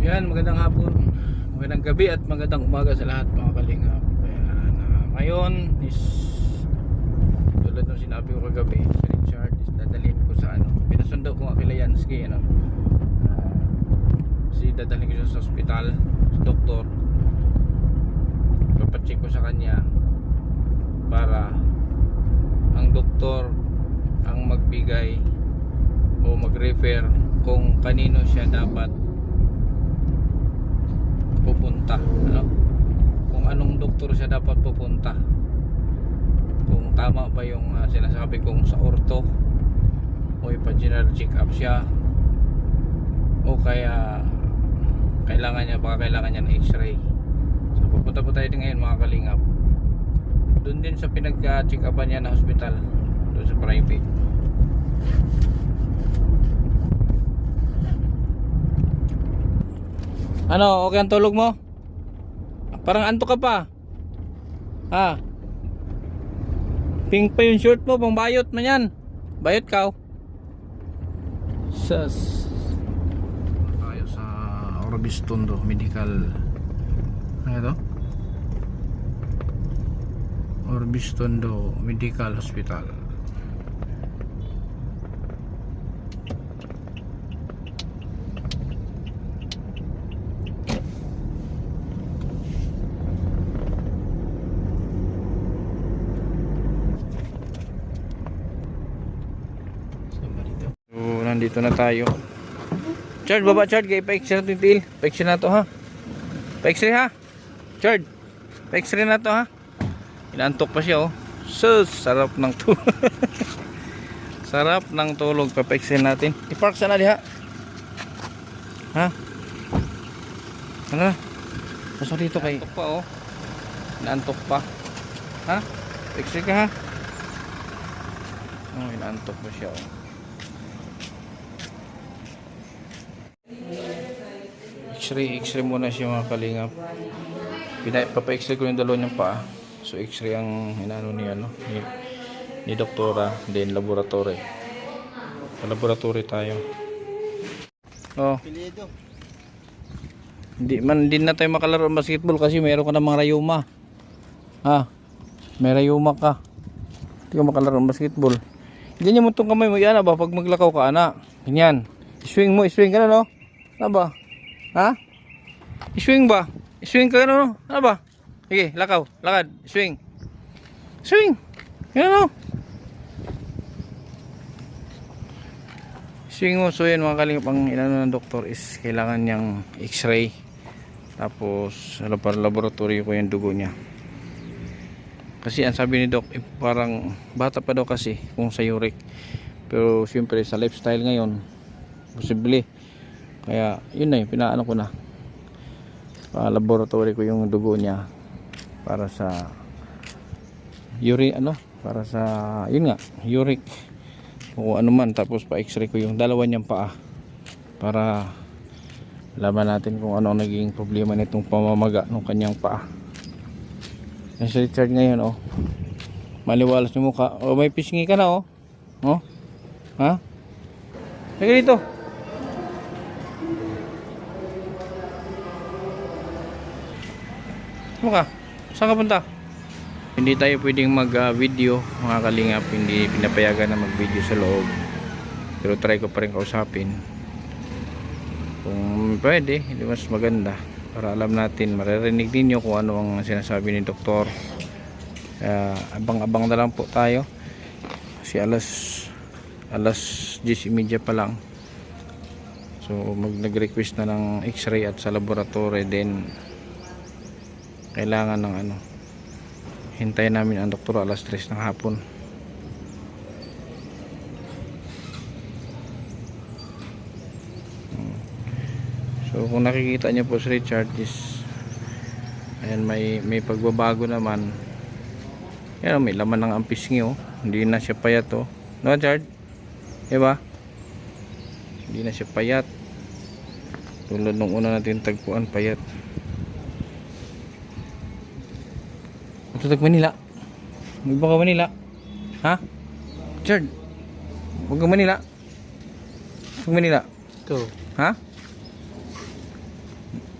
Yan, magandang hapon, magandang gabi at magandang umaga sa lahat mga kalingap. Ayan, ngayon is tulad ng sinabi ko kagabi, si Richard is dadalhin ko sa pinasundo ko nga kila Yansky, dadalhin ko siya sa ospital, sa doktor. Papacheck ko sa kanya para ang doktor ang magbigay o mag-refer kung kanino siya dapat pupunta, kung anong doktor siya dapat pupunta, kung tama ba yung sinasabi kong sa ortho o ipa-general check up siya o kaya kailangan niya ng x-ray. So pupunta po tayo din ngayon mga kalingap doon din sa pinag-check upan niya na hospital, doon sa private. Ano, okay ang tulog mo? Parang antok ka pa. Ha? Pink pa yung short mo, pang bayot man yan. Bayot ka. Sas. Tayo sa Orbis Tondo Medical. Ano ito? Orbis Tondo Medical Hospital. Nandito na tayo. Chard, baba Chard, kaya pa-x-ray natin tiil. Pa-x-ray na to ha. Pa-x-ray ha. Chard, pa-x-ray na to ha. Inaantok pa siya oh. Sus, sarap ng tulog. Sarap ng tulog. Pa-x-ray natin. I-park sana diha. Ha? Ano na? Pasok dito kay. Inaantok pa oh. Inaantok pa. Ha? Pa-x-ray ka ha. Oh, inaantok pa siya oh. X-ray muna siya mga kalingap. Papa-x-ray ko yung dalawa niyang paa. So x-ray ang inano niya ni doktora, then laboratory. Sa laboratory tayo. Oh. Hindi na tayo makalaro ng basketball kasi mayroon ka ng mga rayuma. Ha? May rayuma ka. Hindi ka makalaro ng basketball. Ganyan mo itong kamay mo yan ba pag maglakaw ka ana. Ganyan. Swing ka na no? Ano ba? Ha? I-swing ba? I-swing ka ano? Ano ba? Sige, lakaw, lakad, swing. Swing. Ano? Swing mo. So yan mga kalingap, ang inano ng doktor is kailangan niyang x-ray. Tapos laboratory ko yung dugo niya. Kasi ang sabi ni doc, parang bata pa daw kasi kung sa uric. Pero siyempre sa lifestyle ngayon, posible. Kaya yun na pinaano ko na laboratory ko yung dugo niya para sa para sa yun nga uric o ano man, tapos pa x-ray ko yung dalawa niyang paa para laman natin kung ano ang naging problema nitong pamamaga ng kanyang paa. Yan si Richard ngayon oh, maliwalas yung mukha oh, may pisngi ka na oh. Oh ha, lagi dito. Mukha, saan ka punta? Hindi tayo pwedeng mag-video mga kalingap, hindi pinapayagan na mag-video sa loob. Pero try ko pa rin kausapin. Kung pwede, hindi mas maganda. Para alam natin, maririnig ninyo kung ano ang sinasabi ni doktor. Abang-abang na lang po tayo. Kasi alas 10:30 pa lang. So nag-request na ng x-ray at sa laboratory, then kailangan ng hintayin namin ang doktor alas 3 ng hapon. So kung nakikita niyo po si Richard is ayan, may pagbabago naman. Yan, may laman ng ampisngi oh. Hindi na siya payat oh. No Richard? Diba? Hindi na siya payat. Tulad nung una natin tagpuan, payat. Tutag Manila. Mag ka Manila. Ha? Richard. Huwag ka Manila. Huwag Manila. Ito. Ha?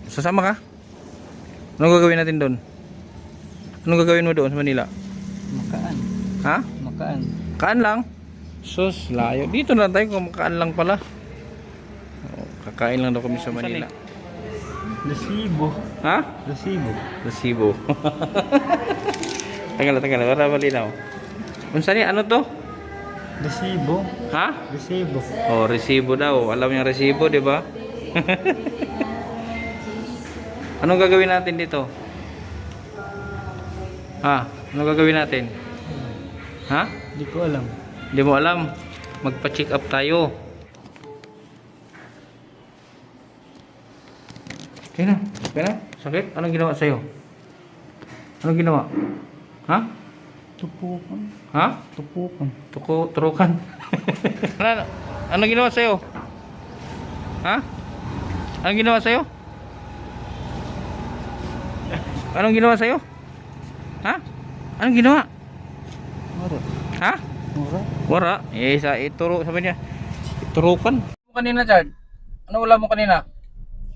Sasama ka? Anong gagawin natin doon? Anong gagawin mo doon sa Manila? Makaan. Ha? Makaan. Kaan lang? Sus, layo. Dito na tayo kung makaan lang pala. Oh, kakain lang daw kami sa Manila. Resibo. Ha? Resibo. Resibo. Tagal, para malinaw. Unsa ni ano to? Resibo. Ha? Resibo. Oh, resibo daw. Alam niyo resibo, 'di ba? Anong gagawin natin dito? Ha? Anong gagawin natin? Ha? Hindi ko alam. Hindi mo alam. Magpa-check up tayo. Kaya na. Sakit? Anong ginawa sa'yo? Anong ginawa? Ha? Tupukan. Ha? Tupukan. Turukan. Ano? Anong ginawa sa'yo? Ha? Anong ginawa sa'yo? Anong ginawa sa'yo? Ha? Anong ginawa? Wala. Ha? Wala. Wara. Ituro, sabi niya. Iturukan. Kanina, Chad? Ano ulam mo kanina?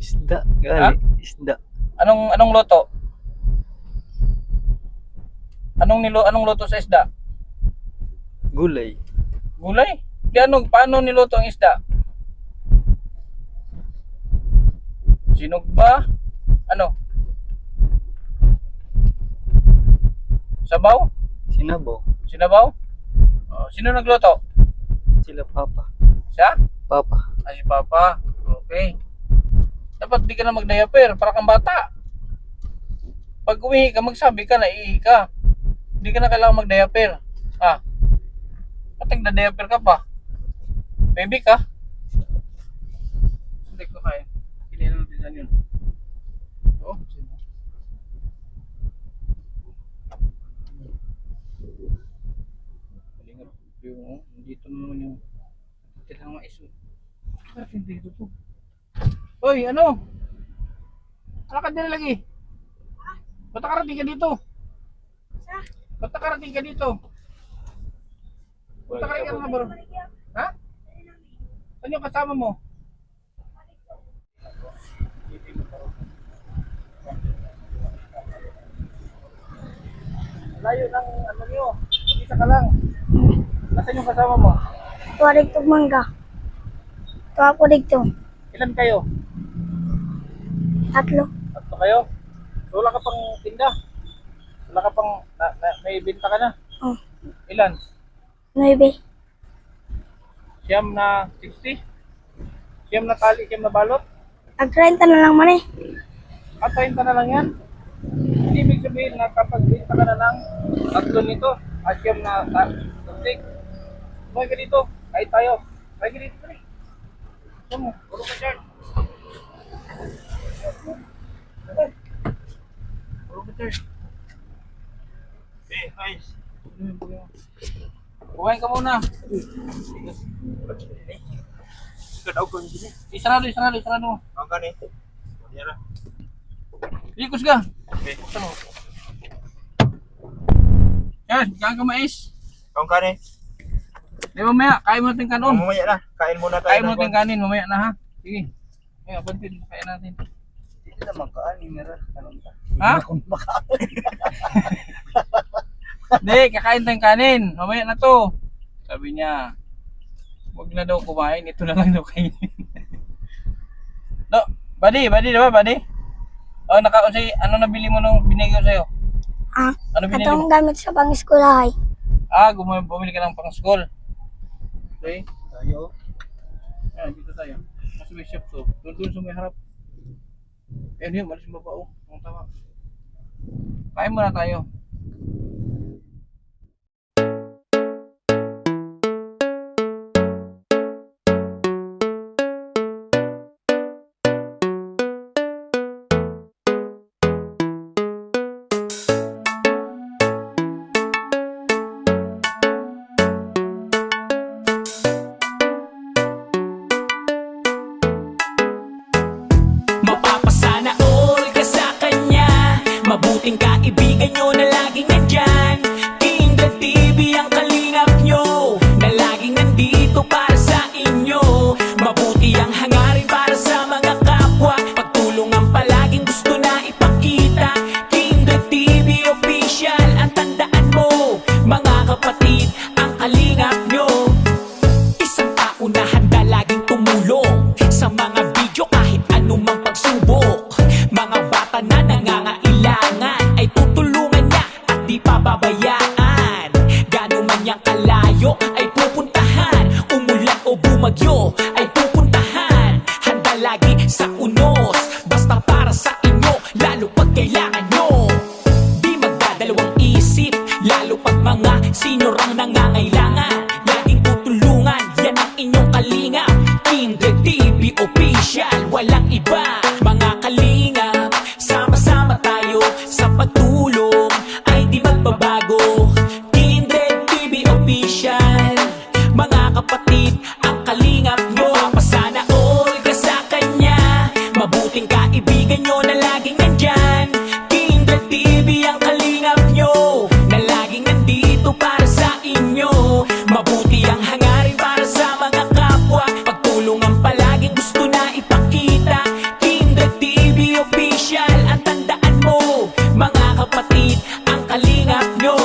Isda. Ha? Gali. Isda. Anong luto? Anong luto sa isda? Gulay. Gulay? Di paano niluto ang isda? Sinugba? Ano? Sabaw? Sinabaw. Sinabaw? Oh, sino nagluto? Sila papa. Siya? Papa. Ay, si Papa. Okay. Dapat di ka na mag-diaper para kang bata. Pag umihi ka, magsabi ka na iihi ka. Hindi ka na kailangan mag-diaper. Ah. Ba't nagda-diaper ka pa? Baby ka? Hindi ko kaya. Hindi na natin saan yun. Oh. Dito naman yung tinang mais. Bakit hindi dito to? Hoy, ano? Alakad din lagi. Ba't nakarating ka dito? Ba't nakarating ka dito? Ba't nakarating ka na baro? Ha? Saan yung kasama mo? Layo ng ano nyo. Mag-isa ka lang. Nasaan yung kasama mo? Tuwarig to mangga. Tuwa ko dito. Ilan kayo? 3. Tatlo kayo? So wala ka pang tinda? Wala ka pang, may binta ka na? Oh. Ilan? 9. Siyam na 60? Siyam na tali, siyam na balot? Ag-30 na lang man eh. Atayin ka na lang yan? Hindi ibig sabihin na kapag binta ka na ng tatlo nito, siyam na tali. Kumay ka dito, kahit tayo. Kumay ka dito, pre. Ito mo, puro ka dyan. Puro ka dyan. Okay, guys. Kumain ka muna. Kadaw ko hindi. Isarado mo. Ang kani. Yan. Likos ka. Okay. Ano? Yan, kaya ka mais. Ang kani. Di mamaya, kain mo natin kanon. Mamaya na. Kain muna tayo. Kain mo natin kanin, mamaya na ha. Sige. Ngayon, abantin, kain natin. Hindi na magkaan. Meron. Kanon ka. Ha? Hindi, kakain tayong kanin. Mamaya na to. Sabi niya, huwag na daw kumain. Ito na lang daw kainin. No, buddy, diba, buddy? Oh, ano nabili mo nung binigay ko sa'yo? Ah, Ano binili atong mo? gamit sa pang-eskwelahay. Bumili ka ng pang school. Okay? Tayo. Ayan, dito tayo. Kasi may shop to. Doon sa may harap. Ayan yun, malis yung baba. Ang tama. Kain muna tayo. Mapapasana all ka sa kanya. Mabuting kaibigan nyo na laging nandyan. Kinda TV ang kalingap nyo, na laging nandito para sa inyo. Mabuti ang hangarin para sa mga kapwa, pagtulungan palagi. sa unos, basta para sa inyo, lalo pag kailangan nyo. Di magdadalawang isip, lalo pag mga sinurang nangangailangan. Laging tutulungan, yan ang inyong kalinga. Kindred TV Official, walang iba. Mga kalingap, sama-sama tayo sa pagtulong, ay di magbabago. Kindred TV Official, mga kapatid, ang kalingap nyo. Pasana all ka sa kanya, mabuting kaibigan nyo na laging nandyan. Kindred TV ang kalingap nyo, na laging nandito para sa inyo. Mabuti ang hangarin para sa mga kapwa, pagtulungan palaging gusto na ipakita. Kindred TV Official, at tandaan mo, mga kapatid, ang kalingap nyo.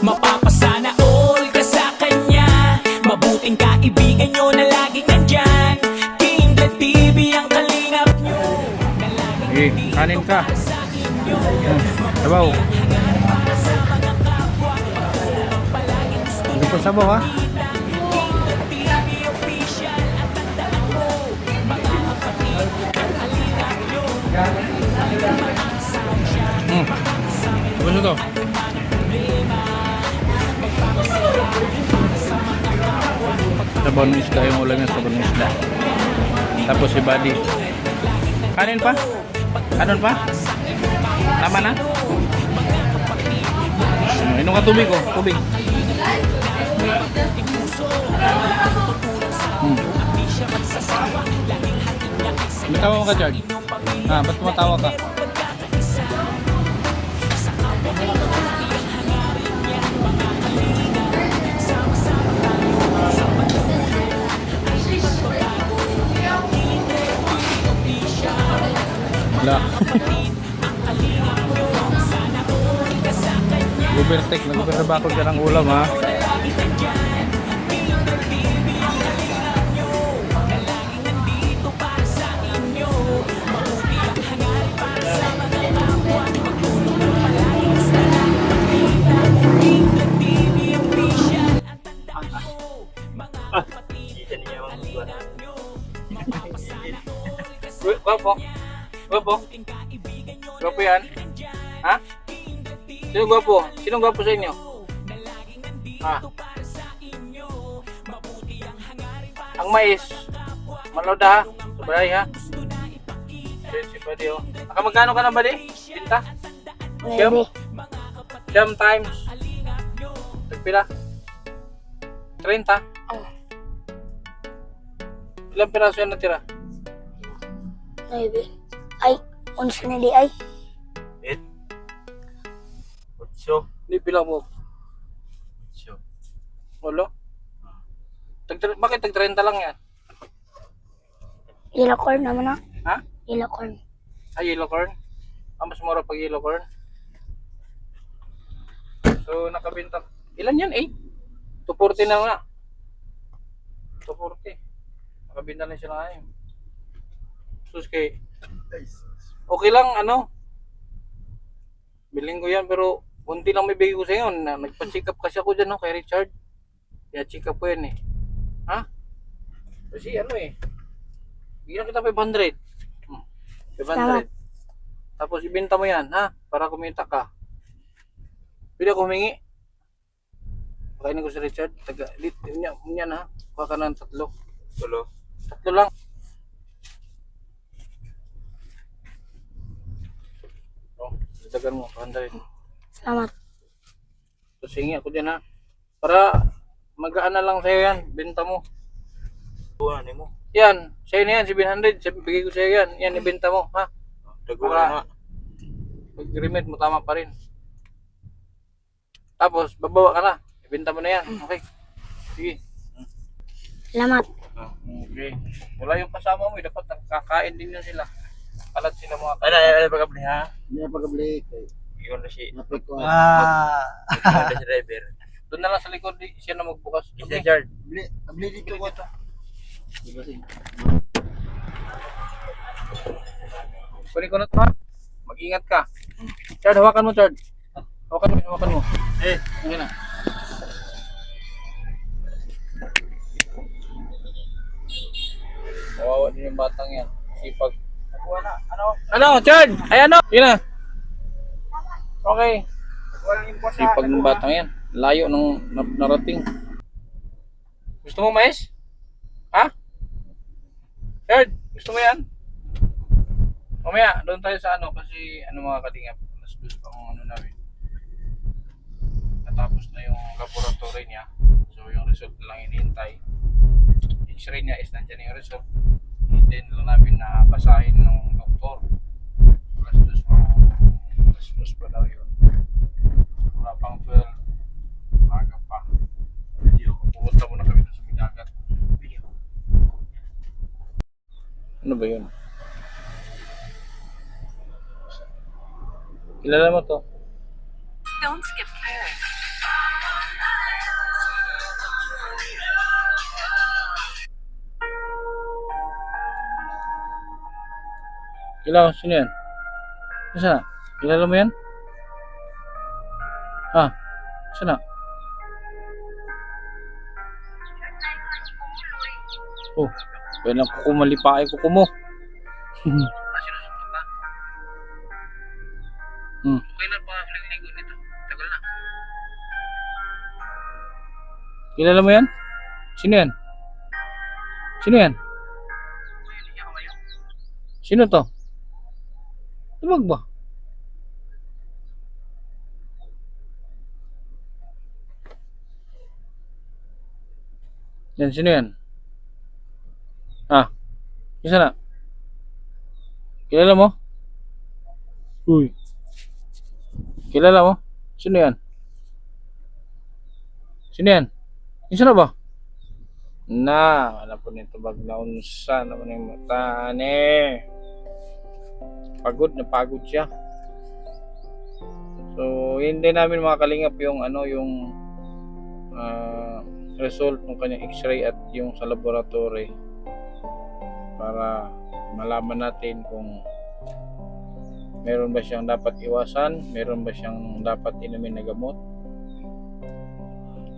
Mapapasana all ka sa kanya, mabuting kaibigan nyo na laging nandyan. Kindred TV ang kalingap nyo, na laging Eh, kanin ka. Sabaw. Hindi ko sabaw ha. Ano to? Sabaw ng isda, yung ulam yung sabaw ng isda. Tapos si Buddy. Kanin pa? Kanon pa? Tama na? Inom ka tubig ko, tubig. Tumatawa mo ka, Chard? Ba't tumatawa ka? Wala. Gubertek, nag-guberbakol ka ng ulam ha. Isa niya ang buwan. Gwapo? Gwapo? Gwapo yan? Ha? Sino gwapo? Sino gwapo sa inyo? Ha? Ang mais. Maloda ha? Sabay ha? Si Buddy oh. Magkano ka na Buddy? Pinta? Siyam? Siyam times? Nagpila? 30? Ilang piraso yan natira? 9. Ay, 11 na di ay. 8. 8. Hindi pila mo. Walo? Bakit tag 30 lang yan? Yellow corn naman na. Ha? Yellow corn. Yellow corn? Mas mura pag yellow corn. So, nakabinta. Ilan yan eh? 240 na nga. 240. Nakabinta na siya na ngayon. Sus kay. Okay lang, ano? Biling ko yan, pero unti lang may bigay ko sa iyo. Nagpa-check up kasi ako dyan, no, kay Richard. Kaya check up ko yan eh. Ha? Kasi ano eh. Bigyan kita 500. 500. Tapos ibenta mo yan, ha? Para kumita ka. Pwede ako humingi. Pakainin ko si Richard. Yan ha. Kuha ka ng 3. Tulo. 3 lang. Dagan mo, 100. Salamat. Tapos hingi ako dyan ha. Para magaan na lang sa'yo yan. Benta mo. Buwan mo. Yan. Sa'yo na yan, 700. Bigay ko sa'yo yan. Yan, ibenta mo. Ha? Taguan na. Pag-remit mo, tama pa rin. Tapos, babawa ka na. Ibenta mo na yan. Okay. Sige. Salamat. Okay. Wala yung kasama mo. Dapat nakakain din yun sila. Kalat sila mga Ano pagkabli ha? Hindi na pagkabli. Iyon na si. Napit ko. Iyon na si driver. doon na lang sa likod siya na magbukas. Isa yard. Abli dito ko ito. Kunin ko na ito ha. Mag-ingat ka. Chard, hawakan mo Chard. Hawakan mo. Okay na. Kawawa din yung batang yan. Sipag. Ano, Chard? Ay ano? Yun na. Okay. Sipag ng batang yan. Layo ng narating. Gusto mo mais? Ha? Chard, gusto mo yan? Mamaya, doon tayo sa ano kasi ano mga kalingap. Mas gusto ang ano namin. Natapos na yung laboratory niya. So yung result na lang hinihintay. X-ray niya is nandiyan yung result. Hintayin lang namin na basahin ng doktor. Alas 2 pa daw yun. Wala pang 12. Maga pa. Pupunta muna kami sa Midagat. Ano ba yun? Kilala mo to? Don't skip care. Kilala mo? Sino yan? Saan na? Kilala mo yan? Ah, saan na? Oh, kaya lang kukumalipaay kuko mo. Kailan pa huling ligo nito? Tagal na. Kilala mo yan? Sino yan? Sino yan? Sino to? Tumag ba? Yan, sino yan? Ah, isa na. Kilala mo? Uy. Kilala mo? Sino yan? Sino yan? Isa na ba? Na, alam po nito bag na unsa naman yung mata ni. Pagod na pagod siya. So, hindi namin mga kalingap yung ano yung result ng kanyang x-ray at yung sa laboratory para malaman natin kung meron ba siyang dapat iwasan, meron ba siyang dapat inumin na gamot.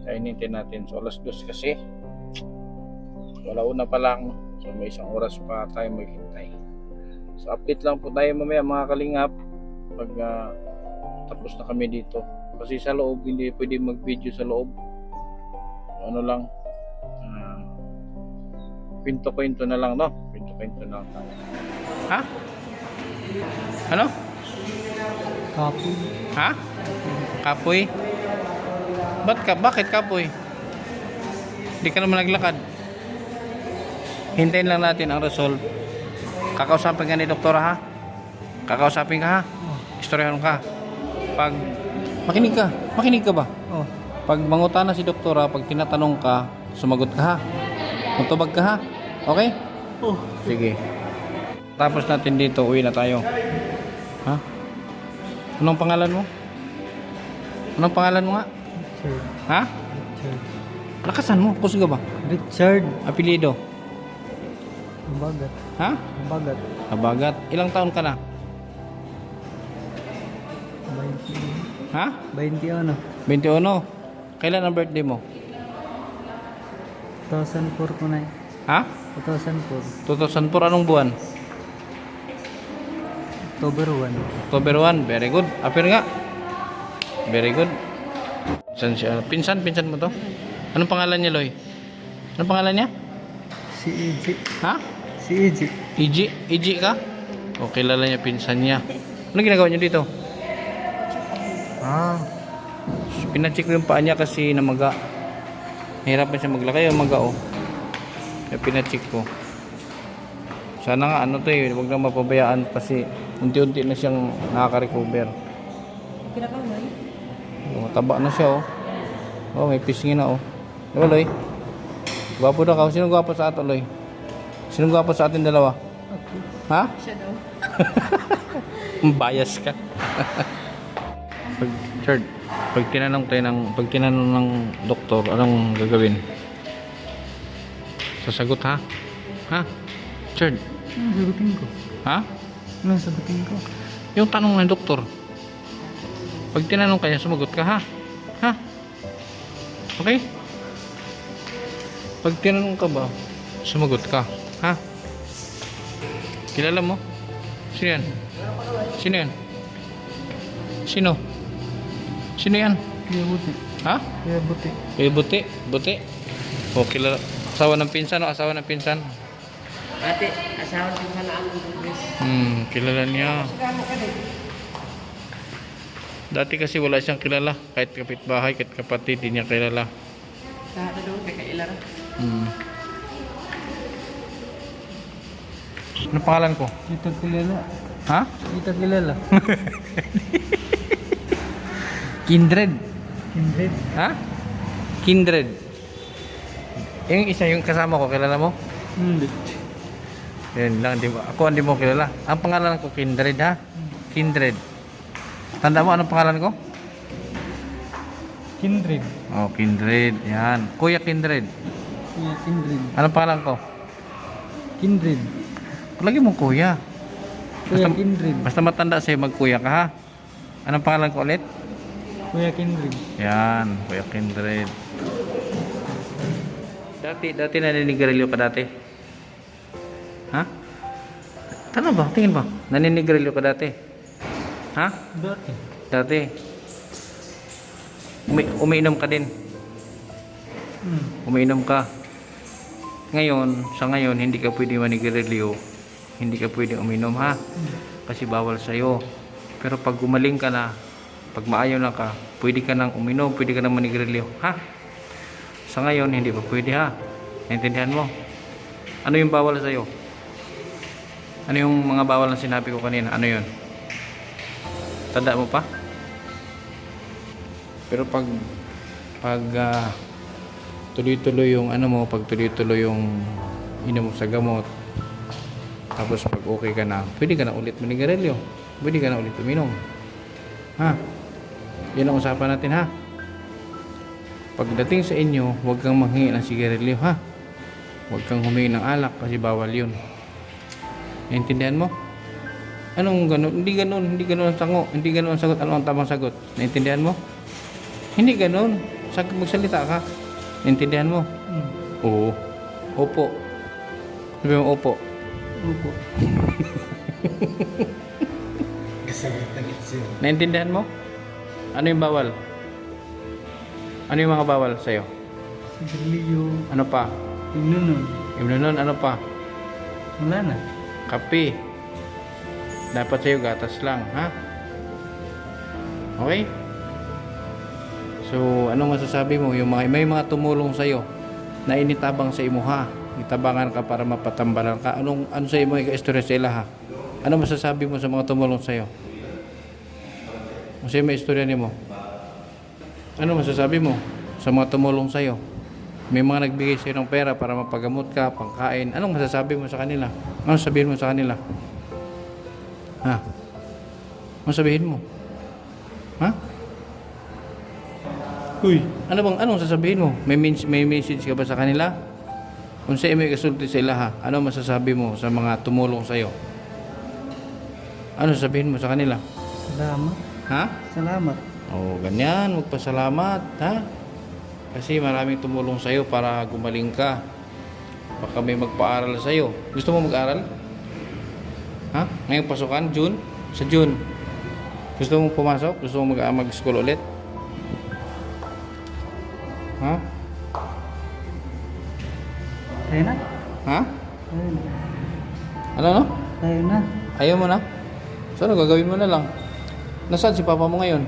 Kainitin natin. So alas 2 kasi wala una pa lang, so may isang oras pa tayo maghintay. So update lang po tayo mamaya mga kalingap pag tapos na kami dito kasi sa loob hindi pwede mag video sa loob. Ano lang kwento na lang, no? Kwento na lang tayo. Ha? Ano? Kapoy. Ha? Kapoy? Bakit kapoy? Hindi ka naman naglakad. Hintayin lang natin ang result. Kakausapin ka ni doktora, ha? Kakausapin ka, ha? Istoryahan ka. Pag makinig ka ba? Oh. Pag mangutana si doktora, pag tinatanong ka, sumagot ka, ha? Magtubag ka, ha? Okay? Oh. Sige. Tapos natin dito, uwi na tayo. Ha? Anong pangalan mo? Anong pangalan mo nga? Richard. Ha? Richard. Lakasan mo, kusga ba? Richard. Apelido? Bagat. Ha? Bagat. Abagat. Ilang taon ka na? 20. Ha? 21. 21. Kailan ang birthday mo? 2004 ko na eh. Ha? 2004. 2004, anong buwan? October 1. October 1, very good. Apir nga. Very good. Pinsan mo to? Anong pangalan niya, Loy? Anong pangalan niya? Si EJ. Ha? Si EJ. EJ ka? O, kilala niya, pinsan niya. Ano ginagawa niyo dito? Pinacheck ko yung paa niya kasi namaga. Hirapan siya maglakay yung maga, oh. Kaya pinacheck ko. Sana nga ano to eh, huwag lang mapabayaan kasi unti-unti na siyang nakaka-recover. Oh, taba na siya, oh. Oh, may pisngin na, oh. Diba, Loy? Gwapo na ka. Sino gwapo sa ato, Loy? Sino gwapo sa atin dalawa? Ha? Siya daw. Bias ka. Pag tinanong ng doktor, anong gagawin? Sasagot, ha? Ha? Chard? Anong sagutin ko? Ha? Anong sagutin ko? Yung tanong ng doktor. Pag tinanong kanya, sumagot ka, ha? Ha? Okay? Pag tinanong ka ba, sumagot ka, ha? Kilala mo? Sino yan? Sino yan? Sino? Sino yan? Kaya buti. Ha? Kaya buti. Eh, buti. Buti. O, kilala. Asawa ng pinsan o? Asawa ng pinsan? Ate, asawa din sa naan ng Bugis. Kilala niya. Dati kasi wala siyang kilala. Kahit kapitbahay, kahit kapatid, di niya kilala. Sa atin doon, kay Kailara. Ano pangalan ko? Kita kilala. Ha? Kita kilala. Kindred. Kindred. Ha? Kindred. Yung isa, yung kasama ko, kilala mo? Hindi. Yan lang, di mo. Ako hindi mo kilala. Ang pangalan ko, Kindred ha? Kindred. Tanda mo, anong pangalan ko? Kindred. Oh, Kindred. Yan. Kuya Kindred. Kaya Kindred. Anong pangalan ko? Kindred. Lagi mong kuya. Kuya Kindred. Basta matanda sa'yo, magkuya ka ha? Anong pangalan ko ulit? Kuya Kindred. Yan, Kuya Kindred. Dati naninigarilyo ka dati? Ha? Tama ba? Tingin ba? Naninigarilyo ka dati? Ha? Dati. Dati. Umiinom ka din. Umiinom ka. Ngayon, sa ngayon, hindi ka pwede manigarilyo. Hindi ka pwede uminom ha? Kasi bawal sa'yo. Pero pag gumaling ka na, pag maayaw na ka, pwede ka nang uminom, pwede ka nang manigarilyo. Ha? Sa ngayon, hindi pa pwede ha? Naintindihan mo? Ano yung bawal sa'yo? Ano yung mga bawal na sinabi ko kanina? Ano yun? Tanda mo pa? Pero pag tuloy-tuloy yung ano mo, pag tuloy-tuloy yung inom mo sa gamot, tapos pag okay ka na, pwede ka na ulit manigarilyo. Pwede ka na ulit uminom. Ha? Yan ang usapan natin ha? Pagdating sa inyo, huwag kang manghingi ng sigarilyo ha? Huwag kang humingi ng alak kasi bawal yun. Naintindihan mo? Anong ganun? Hindi ganun ang tango. Hindi ganun ang sagot. Ano ang tamang sagot? Naintindihan mo? Hindi ganun. Magsalita ka. Naintindihan mo? Oo. Opo. Sabi mo opo. Opo. Naintindihan mo? Ano yung bawal? Ano yung mga bawal sa'yo? Sigarilyo. Ano pa? Inunon. Imnunon, ano pa? Wala na. Kape. Dapat sa'yo gatas lang, ha? Okay? So, anong masasabi mo? May mga tumulong sa'yo na initabang sa imo, ha? Itabangan ka para mapatambalan ka. Ano sa imo ika-istorya sa ila, ha? Ano masasabi mo sa mga tumulong sa'yo? Kasi may istorya ni mo. Ano masasabi mo sa mga tumulong sa'yo? May mga nagbigay sa'yo ng pera para mapagamot ka, pangkain. Anong masasabi mo sa kanila? Ano sabihin mo sa kanila? Ha? Ano sabihin mo? Ha? Uy, anong sasabihin mo? May message ka ba sa kanila? Kung sa'yo may kasulti sa ilaha, ano masasabi mo sa mga tumulong sa'yo? Ano sasabihin mo sa kanila? Salamat. Ha? Salamat. Oh, ganyan, magpasalamat, ha? Kasi maraming tumulong sa'yo para gumaling ka. Baka may magpaaral sa'yo. Gusto mo mag-aral? Ha? Ngayong pasukan, June? Sa June. Gusto mo pumasok? Gusto mo mag-school ulit? Ha? Tayo na. Ha? Tayo na. Ano, no? Tayo na. Ayaw mo na? So, ano gagawin mo na lang? Nasaan si papa mo ngayon?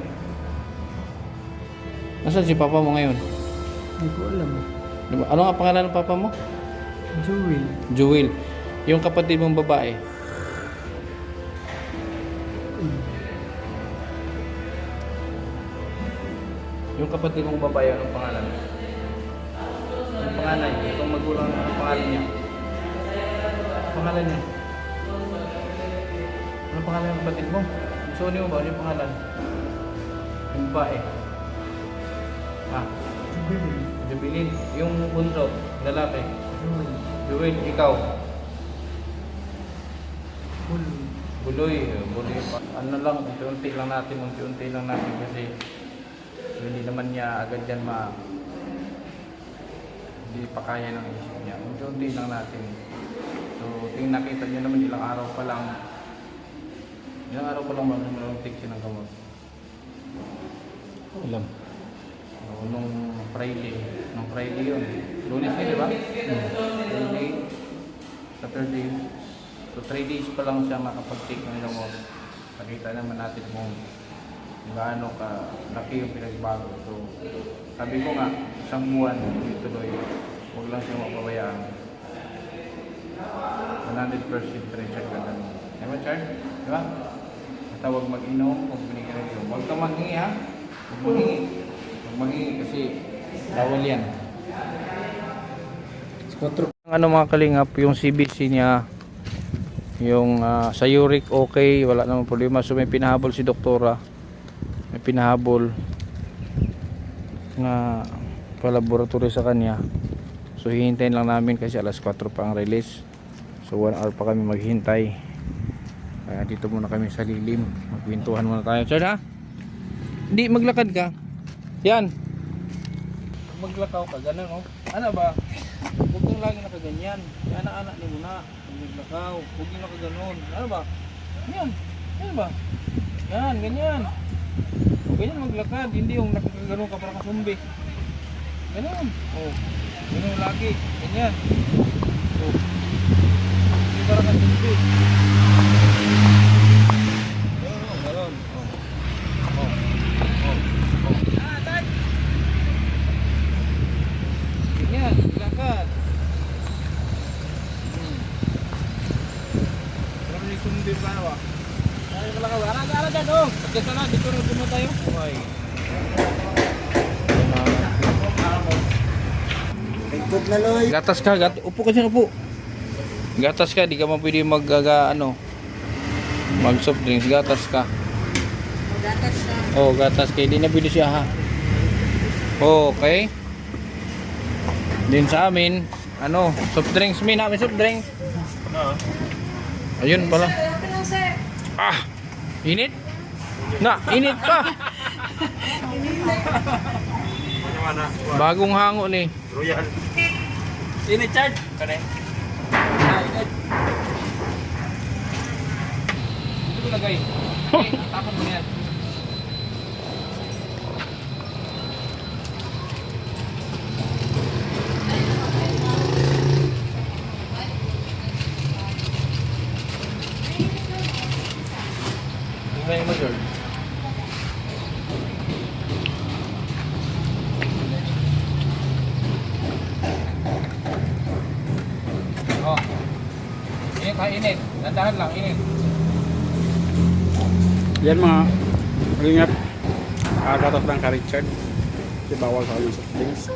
Nasaan si papa mo ngayon? Hindi ko alam. Diba? Ano nga pangalan ng papa mo? Jewel. Jewel. Yung kapatid mong babae. Yung kapatid mong babae, anong pangalan? Anong pangalan? Itong magulang, anong pangalan niya? Anong pangalan niya? Anong pangalan ng kapatid mo? Gusto niyo ba? Ano yung pangalan? Yung babae. Ah, Jewel. Jubilin. Yung bunso, lalaki. Jewel. Jewel, ikaw. Full. Buloy pa. Ano lang, unti-unti lang natin kasi hindi naman niya agad yan hindi pa kaya ng isip niya. Unti-unti lang natin. So, tingin nakita niyo naman ilang araw pa lang Ilang araw pa lang ba nung take siya ng gamot? Ilang? Nung Friday yun. Lunes na, di ba? Friday, Saturday. So 3 days pa lang siya makapag-take ng gamot. Nakita naman natin kung gaano ka laki yung pinagbago. So sabi ko nga, isang buwan tuloy, huwag lang siya mapabayaan. 100% rin siya gagawin. Diba, Chard? Diba? Basta huwag mag-inom, huwag binigyan ng huwag kang maghingi, ha? Huwag maghingi. Huwag maghingi kasi bawal yan. Ang ano mga kalingap, yung CBC niya, yung sa uric okay, wala namang problema. So may pinahabol si doktora. May pinahabol na pa-laboratory sa kanya. So hihintayin lang namin kasi alas 4 pa ang release. So 1 hour pa kami maghintay. Kaya dito muna kami sa lilim. Magkwentuhan muna tayo. Chad, ha? Hindi, maglakad ka. Yan. Maglakaw ka, ganun, oh. Ano ba? Huwag kang lagi nakaganyan. Anak-anak ni muna. Maglakaw. Huwag yung nakaganon. Ano ba? Yan. Yan ba? Yan, ganyan. Ganyan maglakad. Hindi yung nakaganon ka para kasumbi. Ganun. Oh. Ganun lagi. Ganyan. Oh. Hindi para kasumbi. Ganun. Oh. Oh. Oh. Oh. Ganyan. Maglakad. Sumbi pa na ba? Ay, malakaw. Ara dyan, oh. Pagkasa na, dito rin puno tayo. Okay. Gatas ka, upo ka dyan, upo. Gatas ka, di ka man pwede mag soft drinks. Gatas ka. Gatas siya. Oh, gatas ka. Hindi na pwede siya, ha. Okay. Din sa amin, soft drinks. May namin soft drinks. Ayun pala. Ah, init? Na, init pa. Bagong hango ni. Royal. Init, Chad. Kane. Init. Ito lagay. Okay, tapon mo yan. Tingnan mo, George. Oh. Init ha, init. Dandahan lang, init. Yan mga kalingap. Kagatot lang ka Richard. Di bawal sa kanyang soft drinks.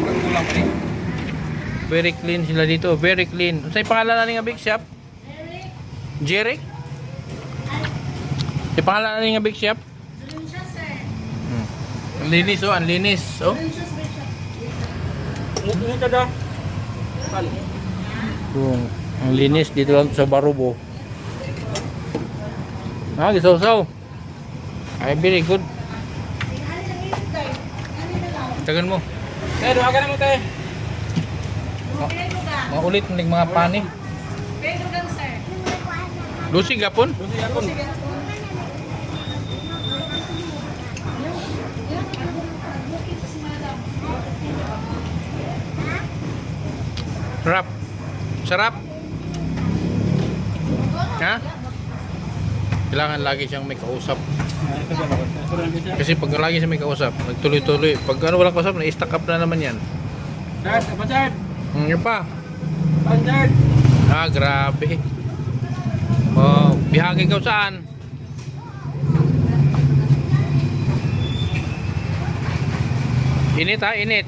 Kulang pa rin. Very clean sila dito, very clean. Sa'yo pangalan na nga big shop? Jeric? Sa'yo pangalan na nga big shop? Ang linis, oh, ang linis, oh. Ini ka da. Ang linis dito lang sa Barubo. Gisaw-saw. Ay, very good. Tagan mo. Doa ka na mo tayo. Mga ulit ng mga pani. Lusig gapon? Sarap. Sarap. Ha? Kailangan lagi siyang may kausap. Kasi pag lagi siya may kausap, nagtuloy-tuloy. Pag walang kausap, na-stack up na naman yan. Chad, apa Chad? Yun pa. Chad. Grabe. Oh, bihagi ka saan? Init ha, init.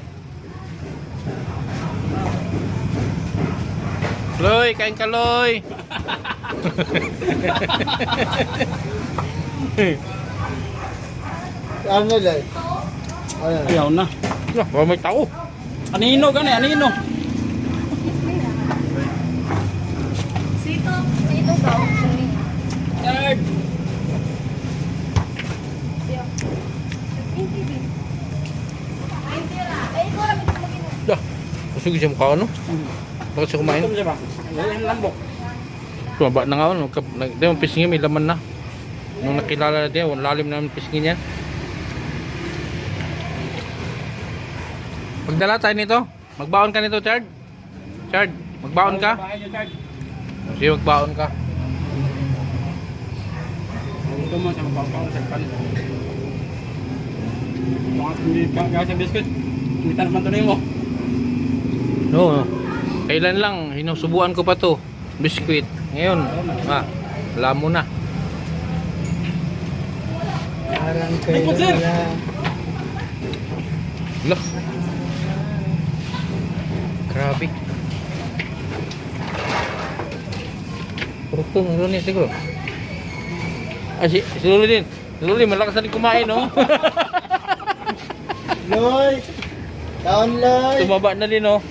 Loy, kain ka Loy. Ano dai? Ayaw na. May tao. Anino gani, anino. Sito daw. Chad. Ay, ko lang ito magino. Dah, kusog siya mukha ano? Bakit siya kumain? Gutom siya ba? Yan lambok. Tumaba na nga, di mo pisngin, may laman na. Nung nakilala natin, wala lalim naman pisngin yan. Magdala tayo nito. Magbaon ka nito, Chard. Chard, magbaon ka? Bahay niyo, Chard. Sige, magbaon ka. Gutom mo sa mapapang sa pan. Hindi ka sa biskuit. Hindi tanong man tunay mo. No, kailan lang, hinusubuan ko pa to. Biskuit. Ngayon, alam mo na. Ay po, sir! Loh. Grabe. Purutong, ano niya siguro? Si Lolo din. Si Lolo din, malakas na rin kumain, no? Loy! Taon, Loy! Tumaba na din, no?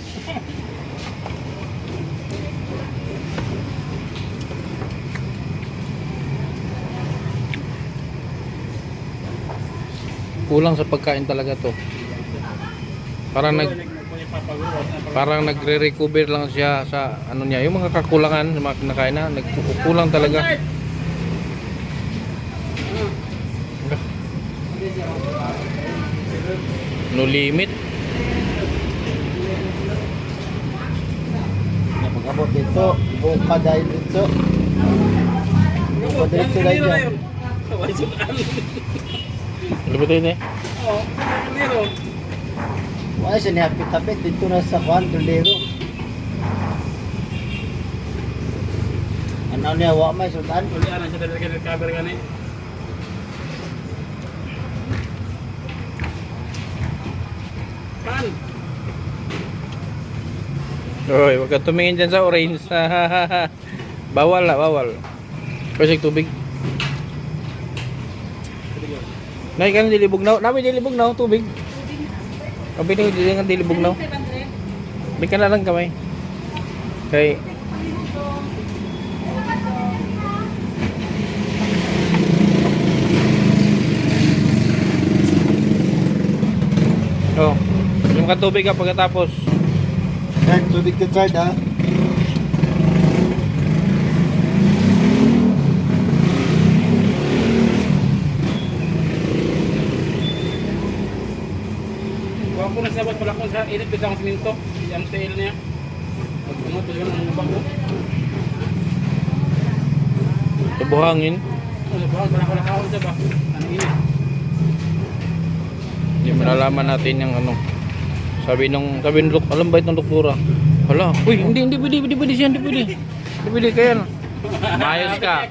Kulang sa pagkain talaga to. Parang nagre-recover lang siya sa ano niya, yung mga kakulangan ng mga kinakain na nagkukulang talaga. No limit. Pag-abot dito, buka dahil dito. Buka dito dahil dyan. Lubutin eh. Oo, liro. Wala siya nihapit-hapit dito na sa kwan, dolero. Ano niya, wala may sultan. Uli ana siya dali ka cover gani. Pan. Oy, wag ka tumingin dyan sa orange. Bawal la, bawal. Kasi tubig. Nay kan dilibog na. Nami dilibog na tubig. Abi ni dili nga dilibog na. Bika na lang kamay. Kay Oh, yung katubig ka pagkatapos. Card, tubig ka card ha. Huwag ko na sabot pala kung sa init bitang siminto. Yan sa il niya. Pagpunod pa siya ng ubang ko. Buhangin. Ano ba? Wala kaon siya ba? Ano init? Hindi malalaman natin yung ano. Sabi nung alam ba itong doktora? Hala, uy, hindi pwede siya, hindi pwede kaya na. Mayos ka.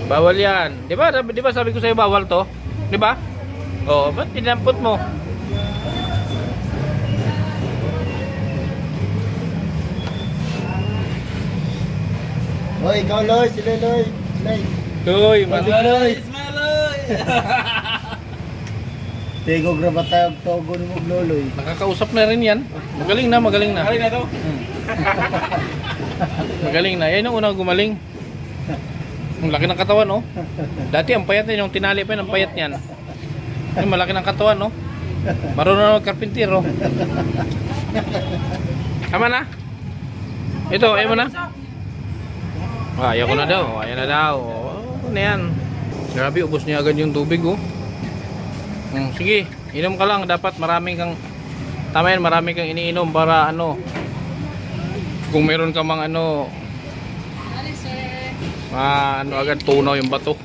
Bawal yan. Di ba sabi ko sa'yo bawal to? Di ba? Oo, ba't pinampot mo? Loy, ikaw Loy, sila Loy. Uy, Loy. Tego grabat tayo togo ni mo Loloy. nakakausap na rin yan. Magaling na. Hari na to. Magaling na. Yan yung unang gumaling. Ang laki ng katawan, no? Dati ang payat niya, yung tinali pa yun, ang payat niyan. Yung malaki ng katawan, no? Marunong na magkarpintero. Tama na? Ito, ayaw mo na? Ayaw ko na daw. Ayaw na daw. Ano yan? Grabe, ubos niya agad yung tubig, oh. Sige, inom ka lang. Dapat marami kang tama yan, marami kang iniinom para ano, kung meron ka mang ano, ano agad tunaw yung bato.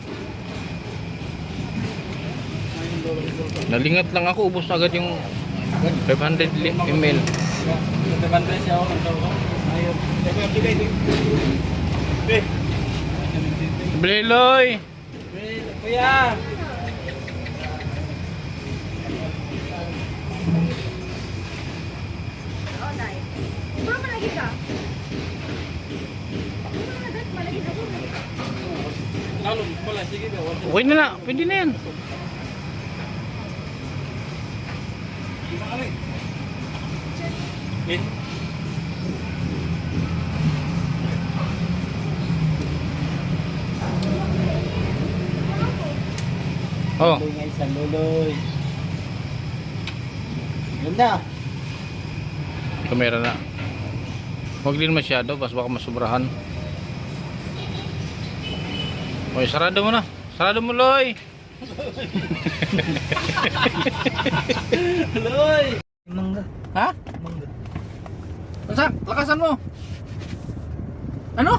Nalingat lang ako, ubos agad yung 500 ml. Nagtabantay siya ako ng tawag. Ayun. Bleloy! Kuya! Ano, wala, sige ba? Okay na na, pwede na yan. Eh? Oh, Loloy nga isa Loloy. Yun na. Kamera na. Huwag din masyado, baka masubrahan. Oy, sarado mo na. Sarado mo, Loy. Loy! Mangga. Ha? Mangga. Lakasan mo. Ano?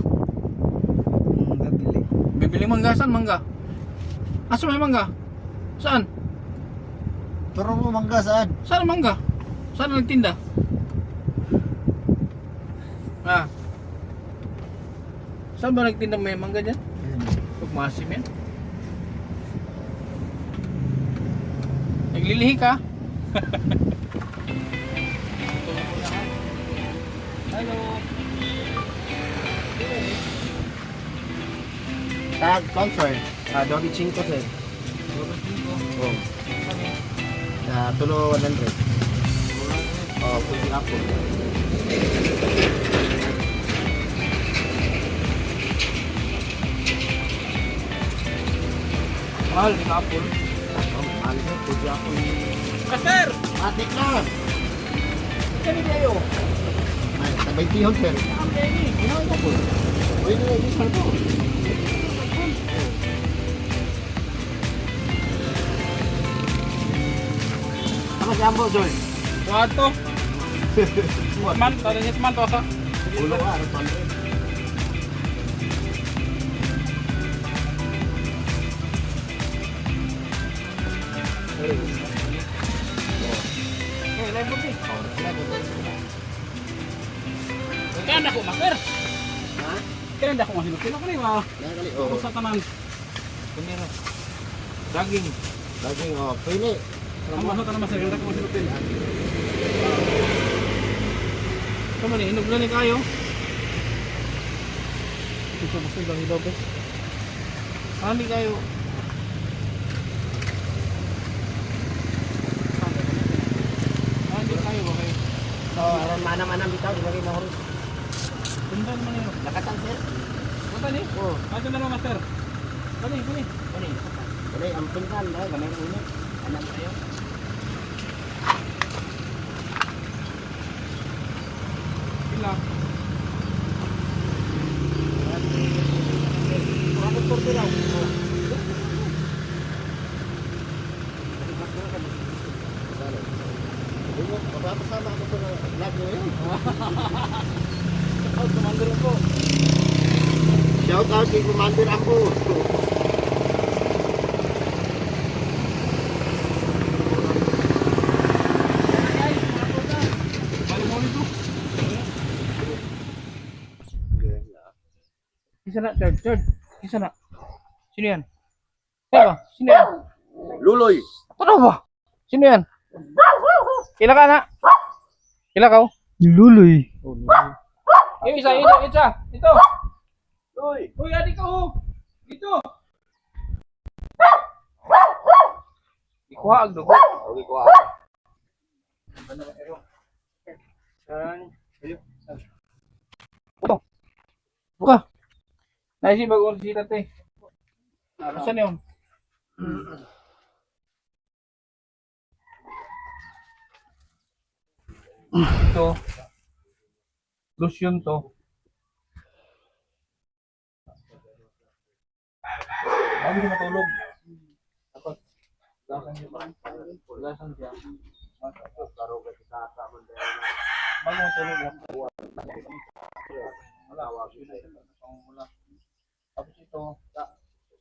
Mangga bili. Bibili mangga, saan mangga? Asa may mangga? Saan? Turo mo mangga saan? Saan ang mangga? Saan ang nagtinda? Ah. Saan ba nagtinda may mangga dyan? Pagmasim yan. Naglilihi ka? Hello. Tag concert. Dobi 5 sir. Oh. Tulo 100. Oh, pwede ako. Mahal, di kapul. Alis na, pwede ako. Master! Matik na! Kani kayo? Ay, sabay tihon sir. Ano ito po? Pwede na, isar po. Ano si Ambo, Joy? Wato. Man, tadi ni teman to sa. Ulo ka, ano pa? Kan ako master. Ha? Kan ako masinupin ako ni ma. Yan kali, oh. Sa tanan. Kumira. Daging. Daging, oh. Pwede. Ang masuk tanan master, kan ako masinupin. Kamu nih, hinog na ni kayo. Ito master dali dobes. Hani kayo. Hani kayo ba kayo? Aron mana-mana bitaw di bagi mahal. Tundan man yun. Lakatan sir. Apa ni? Oh, Ato na naman master. Kani, kani. kani. Kani ang pinsan dahil gamay ulit. Anak tayo. Pila. Ano po daw? Mapapasama ako sa vlog nyo yun. Oh, commander po. Shout out kay Commander ako. Bali mo nito. Isa na, third. Isa na. Sino yan? Sino ba? Sino yan? Luloy. Ano ba? Sino yan? Kila ka na? Kila ka? Luloy. Yung isa. Ito. Luloy. Uy, adik ko. Dito. Ikuha ang dugo. Okay ko ako. Ito. Buka. Naisip bagong sita te. Saan yun? Ito. Lotion to. Bago siya matulog. Tapos, lasan siya ba? Lasan siya. Bago matulog lang. Wala. Wala. Tapos ito.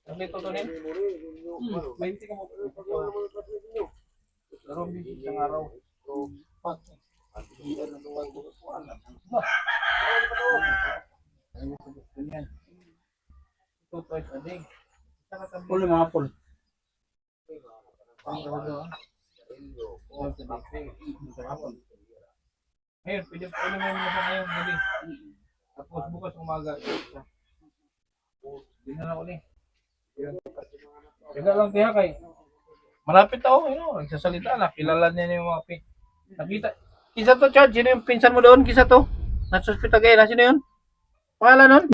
Ang ito to rin? 20 ka mo. Pero busy isang araw. So, Two twice a day. Puli mga pul. Ngayon, pwede mo sa ngayong gabi. Tapos bukas umaga. Hindi na lang ulit. Kaya lang kaya kay. Malapit ako, nagsasalita na. Kilala niya yung mga nakita. Kisa to, Chad. Sino yung pinsan mo doon? Kisa to. Nasa hospital kayo na. Sino yun? Pangalan nun?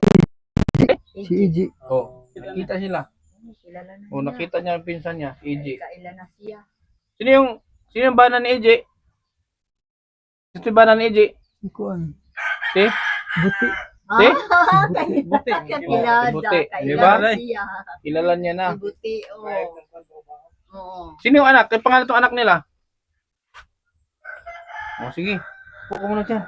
Si EG. Oh, nakita sila. Kilala na Oh, nakita niya yung pinsan niya, EJ. Kailan na siya. Sino yung banan ni EJ? Sino yung banan ni EJ? Ikuan. Si? Buti. Si? Buti. Kilala. Buti. Di ba? Kilala niya na. Buti, oo. Oo. Sino yung anak? Yung pangalan itong anak nila? O sige. Puko muna dyan.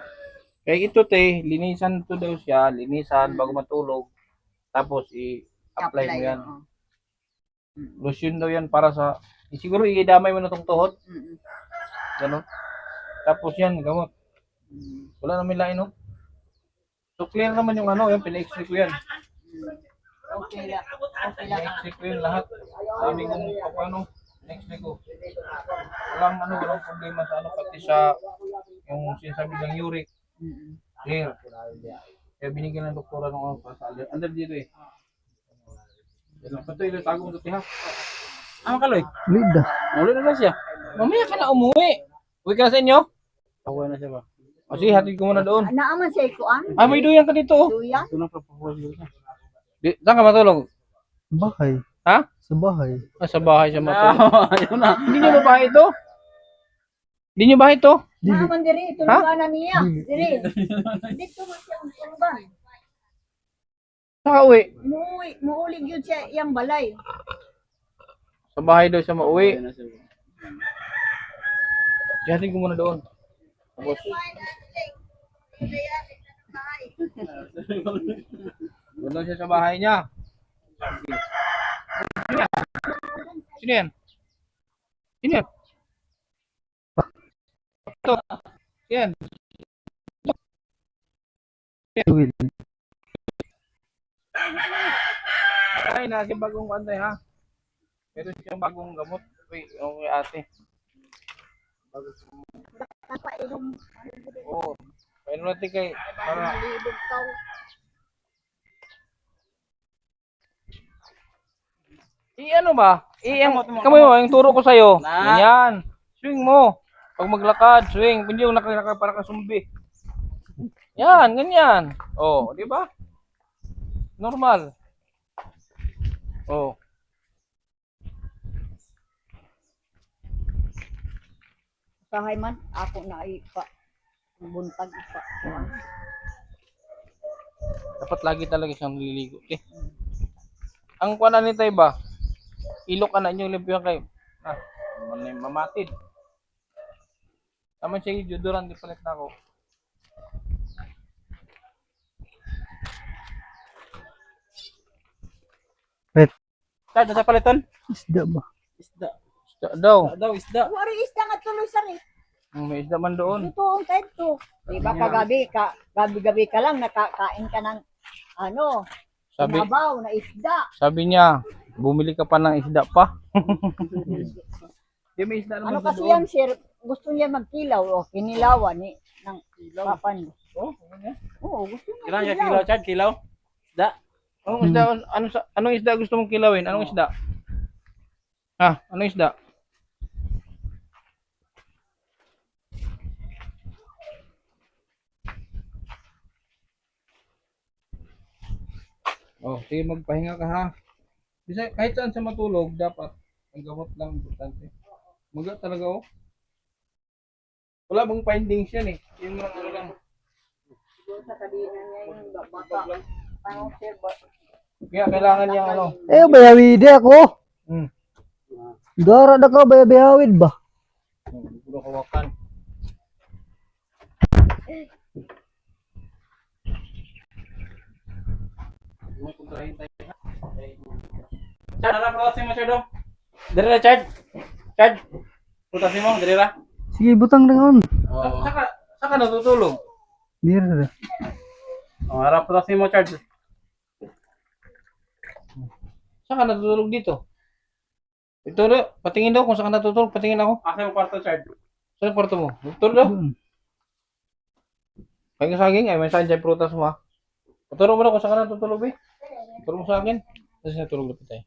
Kaya ito te, linisan to daw siya. Linisan bago matulog. Tapos i-apply mo yan. oo. Lotion daw yan para sa... siguro i-damay mo na itong tuhod. Ganon. Tapos yan, gamot. Wala namin lain, no? So clear naman yung ano, yung pina-x-ray ko yan. Okay lang. Okay lang. Pina-x-ray ko yun lahat. Sabi kong ano, pina-x-ray ko. Walang ano, walang problema sa ano, pati sa yung sinasabi ng uric. Clear. Kaya binigyan ng doktora ng ano, para sa under dito eh. Yan lang. Ito yung tago mo dito ha. Ano kaloy? Lida. Ulit na lang siya. Mamaya ka na umuwi. Uwi ka na sa inyo? Tawa na siya ba? O sige, hatid ko muna doon. Naaman sa ikuan? Ay, may duyan ka dito. Oh. Duyan? Ito na proposal niya. Saan ka matulog? Bahay. Ha? Sa bahay. Ah, sa bahay siya matulog. Ayun na. Hindi niyo ba bahay ito? Hindi niyo bahay ito? Naaman diri. Tulugan na niya. Diri. Dito mo siya ang tulugan. Saan ka uwi? Muulig yun siya yung balay. Sa bahay daw siya mauwi. Ayun na siya. Hatid ko muna doon. Tapos, doon daw siya sa bahay niya. Sino yan? Sino yan? Ito. Yan. Will. Ay, nasa bagong kantay ha. Meron siyang bagong gamot. Wait, okay ate. Napainom. Oo. Painom natin kay para Malibog ka. ano ba? Kamay mo, yung turo ko sa'yo. Ganyan. Swing mo. Pag maglakad, swing. Hindi yung nakalakad para kasumbi. Yan, ganyan. Oh, di ba? Normal. Oh. Kahay man, ako na ipa. Buntag ipa. Dapat lagi talaga siyang nililigo. Okay? Ang kuwanan ni tayo ba? Ilok ka na inyong limpiyan kayo. Mamatid. Naman siya yung deodorant, di palit na ako. Pet. Chad, nasa palitan? Isda ba? Isda. Isda daw. Daw, isda. Wari isda nga tuloy sa rin. May isda man doon. Ito ang tento. Diba gabi-gabi ka lang nakakain ka ng ano, Sabi, nabaw na isda. sabi niya, bumili ka pa ng isda pa. Di may isda Ano naman sa kasi doon. yan, sir, gusto niya magkilaw o kinilawan ni ng papan. Oh, ganyan. Oo, gusto niya Kailangan siya kilaw. kilaw, Chad, kilaw. Isda. Anong isda, anong isda gusto mong kilawin? Anong isda? Ha? Anong isda? Oh, sige magpahinga ka ha. Bisa kahit saan sa matulog, dapat ang gamot lang importante. Maga talaga oh. Wala bang findings yan eh. Yun lang ano lang. Siguro sa kabina niya yung bata. Parang sir, Kaya kailangan niyang ano. Eh, bayawid ako. Hmm. Dara na ka, bayawid ba? Puro kawakan. Chad, ano putasin mo, Chad? Dali na, Chad. Chad. Putasin mo, dali na. Sige, butang na on. Saka natutulog. Dira na. Oh, harap putasin mo, Chad. Saka natutulog dito. Ito rin, patingin daw kung saan ka natutulog, patingin ako. Asa yung kwarto, Chad? Saan ang kwarto mo? Tutulog daw. Doon. Kaya ka saging, ay may saan dyan prutas mo ha. Paturo mo na kung saan ka natutulog eh. Turo mo sa akin. Kasi natulog na tayo.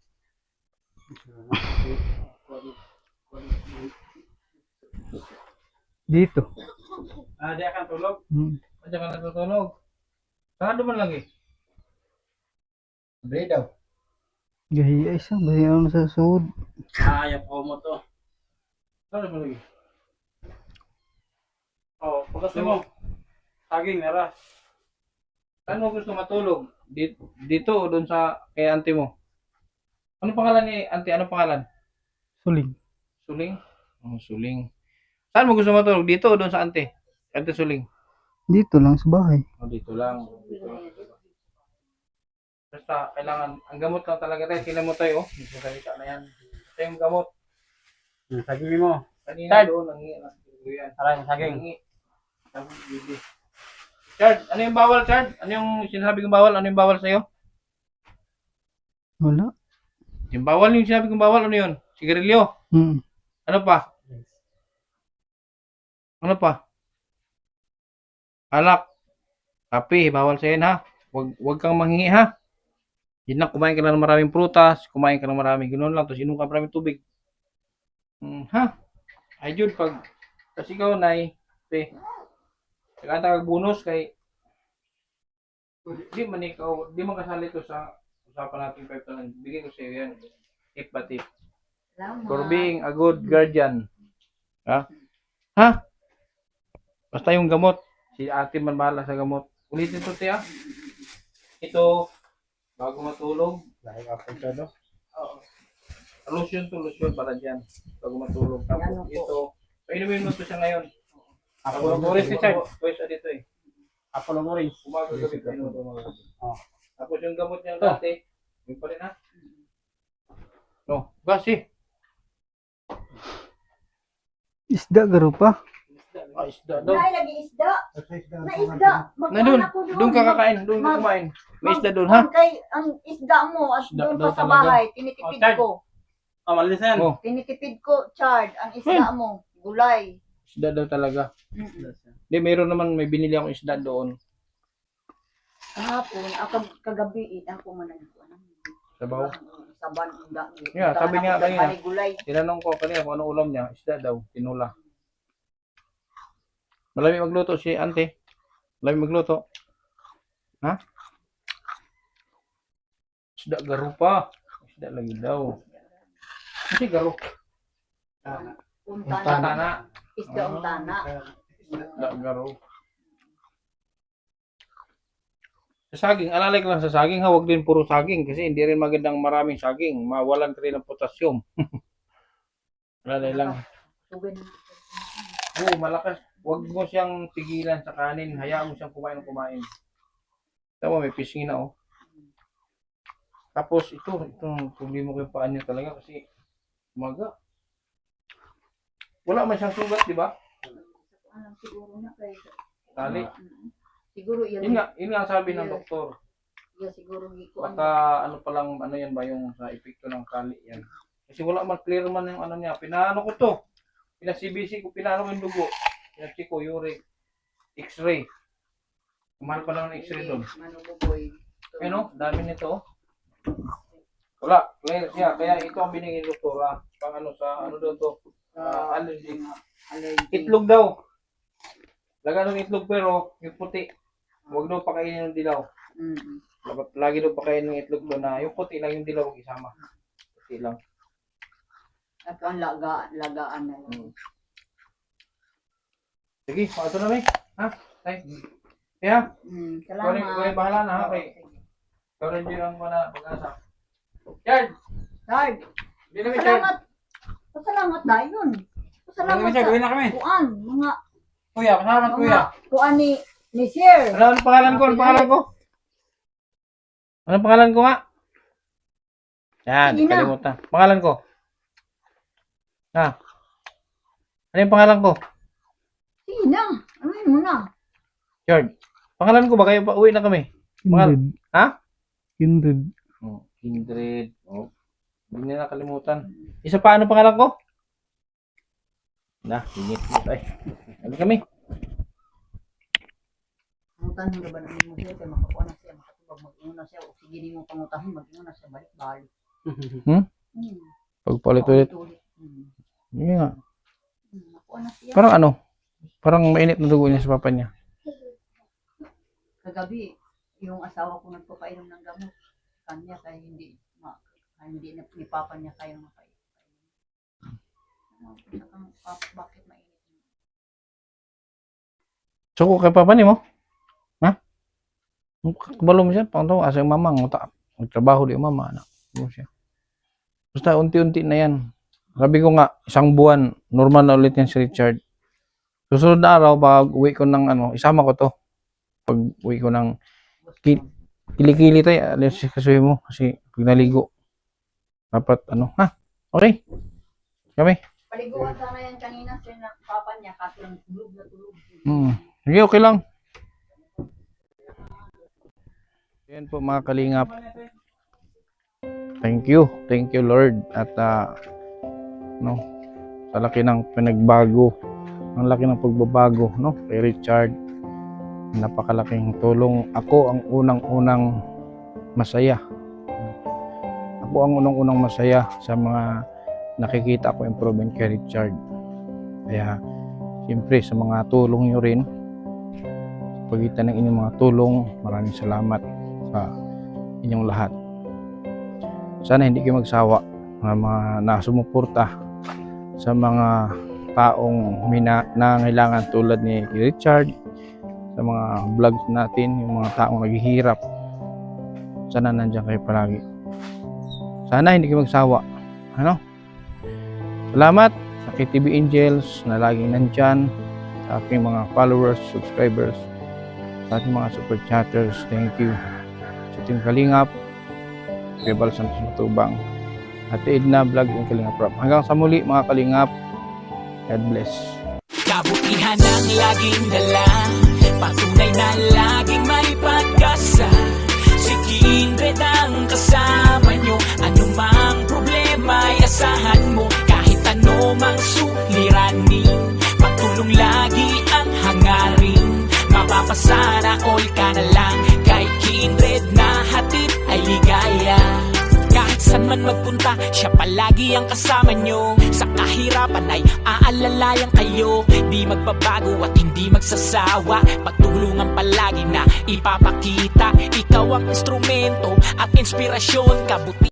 Dito. Ah, di akan tulog. Diyan ka natutulog. Saan naman lagi? Sabi daw. Gahi ay sa bayan sa sud. Ah, ayaw ko mo to. Saan naman lagi? Oh, putasin mo. Saging, naras. Saan mo gusto matulog? Dito o doon sa kay auntie mo? Ano pangalan ni auntie? Ano pangalan? Suling. Suling? Oh, Suling. Saan mo gusto matulog? Dito o doon sa auntie? Auntie Suling? Dito lang sa bahay. Oh, dito lang. Dito lang. Basta kailangan, ang gamot lang talaga tayo. Tingnan mo tayo, oh. Nagsasalita na yan. Ito yung gamot. Saging mo. Kanina doon, nangi. Yan. Aray, saging. Nangi. Sabi, bibi. Chard, ano yung bawal, Chard? Ano yung sinasabi kong bawal? Ano yung bawal sa'yo? Wala. Yung bawal, yung sinabi kong bawal, ano yun? Sigarilyo? Hmm. Ano pa? Ano pa? Alak. Kape, bawal sa'yo ha. Wag kang manghingi ha. Yun lang, kumain ka lang ng maraming prutas, kumain ka ng maraming ganoon lang, tapos inom ka ng maraming tubig. Ha? Ay, Jude, kasi ikaw, Nay, nagkata kag bonus kay, di man kasali to sa usapan natin 5,000. Bigay ko sa'yo yan. Tip ba tip? For being a good guardian. Ha? Ha? Basta yung gamot. Si ate man bahala sa gamot. Ulitin to, tiya. Ito, bago matulog. Dahil kapag ka, no? Oo. Lotion to, lotion para dyan. Bago matulog. Tapos ito, painumin mo to siya ngayon. Apple orange si Chard. Pwes dito eh. Apple orange. Umaga gabi painumin to mga gabi. Oh. Tapos yung gamot niya dati, yung pa rin ha. No, kasi. Isda garo pa. Isda daw. Nay, lagi isda. Na isda. Nandun, doon ka kakain, doon ka kumain. May isda doon ha. Ang isda mo, at Isda doon daw pa sa talaga. bahay, tinitipid Chard. ko. Ah, malis na yan. Oh, Tinitipid ko, Chard, ang isda mo, gulay. isda daw talaga. Hindi, mayroon naman, may binili akong isda doon. Kahapon, kagabi, ako man ang Sabaw. saban. Yeah, sabi nga kanina. Gulay. Tinanong ko kanina kung anong ulam niya, isda daw, tinula. Malami magluto si ante. Malami magluto. Ha? Isda garo pa. Isda lagi daw. Kasi garo. Untana. Tana. Isda untana. Isda garo. Sa saging, alalay ka lang sa saging ha, huwag din puro saging kasi hindi rin magandang maraming saging. Mawalan ka rin ng potassium. Alalay lang. Tugin. Oo, malakas. Huwag mo siyang pigilan sa kanin. Hayaan mo siyang kumain ng kumain. Tama, may pisngi na oh. Tapos itong problema ko yung paan niya talaga kasi umaga. Wala man siyang sugat, di ba? Alam siguro na kay. Tali. Siguro yan. Yun nga ang sabi ng doktor. Yan siguro giko. Baka ano palang, ano yan ba yung sa epekto ng tali yan. Kasi wala man, clear man yung ano niya. Pinaano ko to. Pina-CBC ko, pinaano ko yung dugo. Pina-check ko, uric, x-ray. Mahal pa lang ng x-ray doon. Manububoy. Ano, dami nito. Wala, kaya ito ang binigay ng doktora. Pang ano sa, ano daw to, allergy. Itlog daw. Laga ng itlog pero yung puti. Huwag daw pakainin ng dilaw. Lagi daw pakainin ng itlog doon na yung puti lang, yung dilaw huwag isama. Puti lang. At ang lagaan na yun. Sige, ito na may. Ha? Tay. Kaya, Salamat. ikaw bahala na ha. Kay, ikaw rin din ang mga pag-asa. Chard! Chard, Hindi na may Chard. pasalamat na yun. Pasalamat Gawin na, gawin na kami. kuan, mga Kuya, pasalamat kuya. kuan ni Sir. Ano pangalan ko? Ano pangalan ko? Ano pangalan ko nga? Yan, Sige na. kalimutan. Pangalan ko? Ha? Ano yung pangalan ko? Sige na, ano mo na. George. Pangalan ko ba? Kayo pa uwi na kami. Kindred. Ha? Kindred. Oh, Kindred. Oh. Hindi na nakalimutan. Isa pa, ano pangalan ko? Na, ingit mo tayo. Ano kami? Pangutan mo na ba namin mo siya, kaya makakuha na siya, makatubag mag-una siya, o sige di mo pangutahin, mag-una siya, balik-balik. Pagpalit-ulit. Ulit. Hindi nga. Nakuha na siya. Parang ano? Parang mainit na dugo niya sa papa niya. Kagabi, yung asawa ko nagpapainom ng gamot. Kanya, kaya hindi na ni papa niya kaya mapainom. Bakit mainit? So, kay papa ni mo? Kabalo mo siya, pang asa yung mama, nagtrabaho di yung mama, anak. Ano siya. Basta unti-unti na yan. Sabi ko nga, isang buwan, normal na ulit yan si Richard. Susunod na araw, pag uwi ko ng isama ko to. Pag uwi ko ng kilikili tayo, alis kasuhin mo, kasi pag naligo. Dapat ha? Okay? Kami? Paliguan sana yan kanina sa papa niya, kaso lang tulog na tulog. Sige, okay lang. Yan po mga kalingap. Thank you Lord. At sa laki ng pinagbago, ang laki ng pagbabago, kay Richard. Napakalaking tulong. Ako ang unang-unang masaya. Ako ang unang-unang masaya sa mga nakikita ko improvement kay Richard. Kaya siyempre sa mga tulong nyo rin, sa pagitan ng inyong mga tulong, maraming salamat sa inyong lahat. Sana hindi kayo magsawa ng mga nasumuporta sa mga taong nangailangan tulad ni Richard, sa mga vlogs natin, yung mga taong naghihirap. Sana nandiyan kayo palagi. Sana hindi kayo magsawa. Salamat sa KTV Angels na laging nandyan, sa aking mga followers, subscribers, sa ating mga super chatters. Thank you. Sa Team Kalingap, Rebal Santos Matubang, Ate Edna Vlog yung Kalingap Rap. Hanggang sa muli mga Kalingap. God bless. Kabutihan ang laging dala, patunay na laging may pag-asa. Si Kindred ang kasama nyo, anumang problema ay asahan mo. Kahit anumang suliranin, pagtulong lagi ang hangarin. Mapapasana all ka na lang, kay Kindred na hatid ay ligaya. Kahit saan man magpunta, siya palagi ang kasama nyo. Sa kahirapan ay aalalayan kayo. Di magbabago at hindi magsasawa, pagtulungan palagi na ipapakita. Ikaw ang instrumento at inspirasyon, kabuti